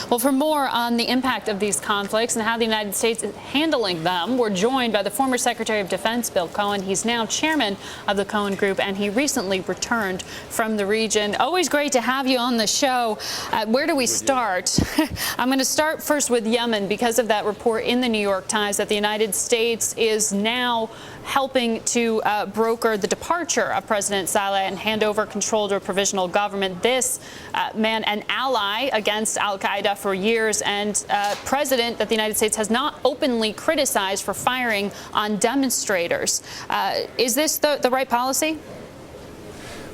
Well, for more on the impact of these conflicts and how the United States is handling them, we're joined by the former Secretary of Defense, Bill Cohen. He's now chairman of the Cohen Group, and he recently returned from the region. Always great to have you on the show. Where do we start? I'm going to start first with Yemen because of that report in the New York Times that the United States is now helping to broker the departure of President Saleh and hand over control to a provisional government. This man, an ally against al-Qaeda for years, and president that the United States has not openly criticized for firing on demonstrators. Is this the right policy?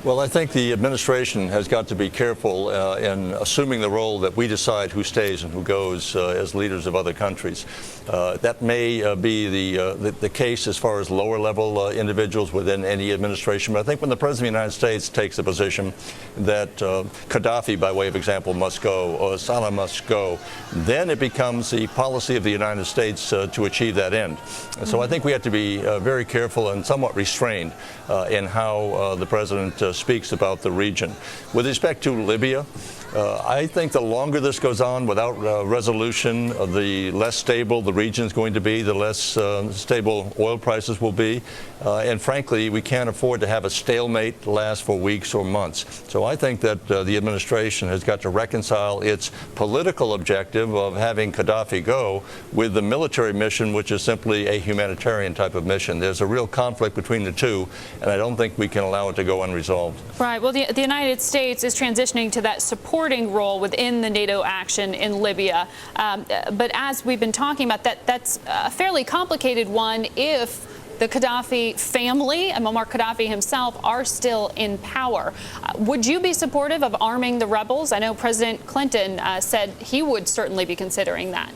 Well, I think the administration has got to be careful in assuming the role that we decide who stays and who goes as leaders of other countries. That may be the case as far as lower-level individuals within any administration. But I think when the President of the United States takes a position that Qaddafi, by way of example, must go, or Saleh must go, then it becomes the policy of the United States to achieve that end. So I think we have to be very careful and somewhat restrained in how the President speaks about the region. With respect to Libya, I think the longer this goes on without resolution, the less stable the region is going to be, the less stable oil prices will be. And frankly, we can't afford to have a stalemate last for weeks or months. So I think that the administration has got to reconcile its political objective of having Qaddafi go with the military mission, which is simply a humanitarian type of mission. There's a real conflict between the two, and I don't think we can allow it to go unresolved. Right. Well, the United States is transitioning to that supporting role within the NATO action in Libya. But as we've been talking about, that's a fairly complicated one if the Qaddafi family and Muammar Qaddafi himself are still in power. Would you be supportive of arming the rebels? I know President Clinton said he would certainly be considering that.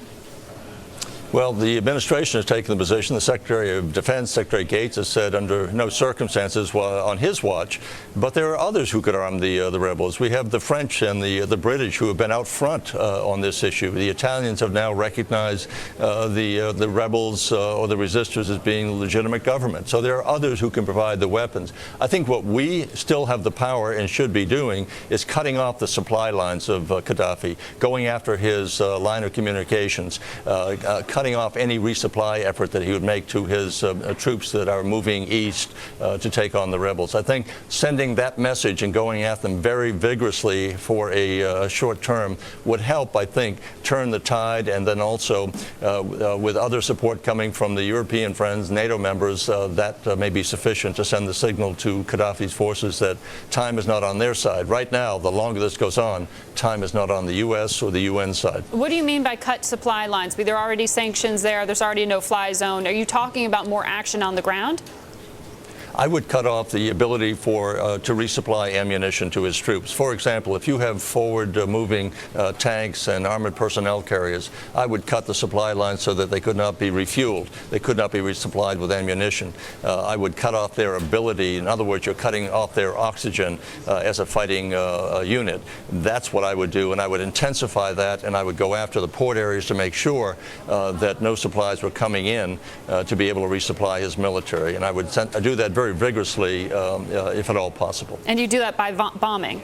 Well, the administration has taken the position. The Secretary of Defense, Secretary Gates, has said under no circumstances on his watch. But there are others who could arm the rebels. We have the French and the British who have been out front on this issue. The Italians have now recognized the rebels or the resistors as being legitimate government. So there are others who can provide the weapons. I think what we still have the power and should be doing is cutting off the supply lines of Qaddafi, going after his line of communications, cutting off any resupply effort that he would make to his troops that are moving east to take on the rebels. I think sending that message and going at them very vigorously for a short term would help, I think, turn the tide, and then also with other support coming from the European friends, NATO members, that may be sufficient to send the signal to Qaddafi's forces that time is not on their side. Right now, the longer this goes on, time is not on the U.S. or the UN side. What do you mean by cut supply lines? They're already sanctions there. There's already a no-fly zone. Are you talking about more action on the ground? I would cut off the ability to resupply ammunition to his troops. For example, if you have forward-moving tanks and armored personnel carriers, I would cut the supply lines so that they could not be refueled. They could not be resupplied with ammunition. I would cut off their ability. In other words, you're cutting off their oxygen as a fighting unit. That's what I would do, and I would intensify that, and I would go after the port areas to make sure that no supplies were coming in to be able to resupply his military. And I would do that very vigorously, if at all possible. And you do that by bombing?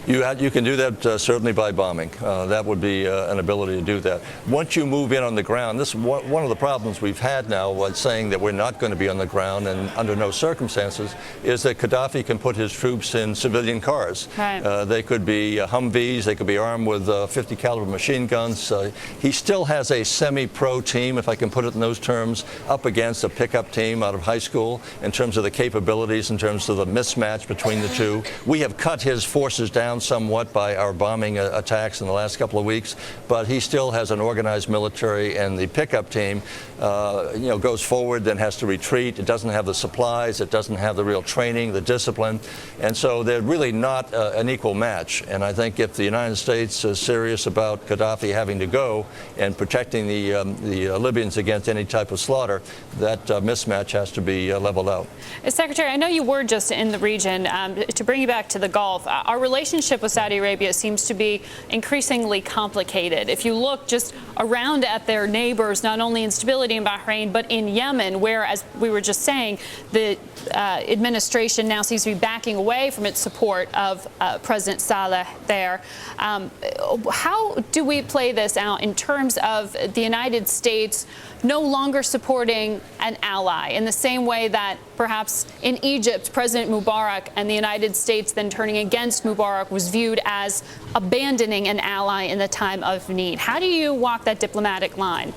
You can do that certainly by bombing. That would be an ability to do that. Once you move in on the ground, this is one of the problems we've had now, saying that we're not going to be on the ground and under no circumstances, is that Qaddafi can put his troops in civilian cars. Right. They could be Humvees, they could be armed with 50 caliber machine guns. He still has a semi-pro team, if I can put it in those terms, up against a pickup team out of high school in terms of the capabilities, in terms of the mismatch between the two. We have cut his forces down somewhat by our bombing attacks in the last couple of weeks, but he still has an organized military, and the pickup team goes forward, then has to retreat. It doesn't have the supplies, it doesn't have the real training, the discipline, and so they're really not an equal match. And I think if the United States is serious about Qaddafi having to go and protecting the Libyans against any type of slaughter, that mismatch has to be leveled out. Secretary, I know you were just in the region. To bring you back to the Gulf, our relationship relationship with Saudi Arabia seems to be increasingly complicated. If you look just around at their neighbors, not only instability in Bahrain, but in Yemen, where, as we were just saying, the administration now seems to be backing away from its support of President Saleh there. How do we play this out in terms of the United States no longer supporting an ally in the same way that perhaps in Egypt, President Mubarak and the United States then turning against Mubarak was viewed as abandoning an ally in the time of need? How do you walk that diplomatic line?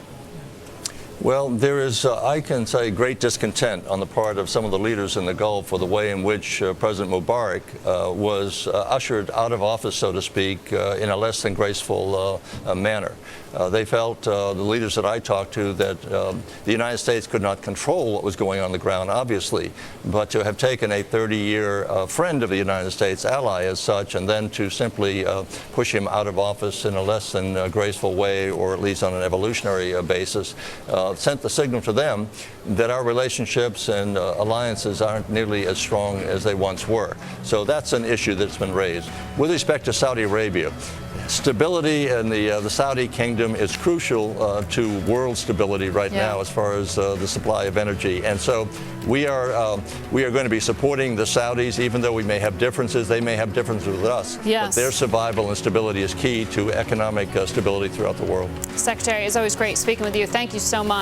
Well, there is, I can say, great discontent on the part of some of the leaders in the Gulf for the way in which President Mubarak was ushered out of office, so to speak, in a less than graceful manner. They felt, the leaders that I talked to, that the United States could not control what was going on the ground, obviously, but to have taken a 30-year friend of the United States, ally as such, and then to simply push him out of office in a less than graceful way, or at least on an evolutionary basis, sent the signal to them that our relationships and alliances aren't nearly as strong as they once were. So that's an issue that's been raised. With respect to Saudi Arabia, stability in the Saudi kingdom is crucial to world stability right now as far as the supply of energy. And so we are going to be supporting the Saudis, even though we may have differences. They may have differences with us. Yes. But their survival and stability is key to economic stability throughout the world. Secretary, it's always great speaking with you. Thank you so much.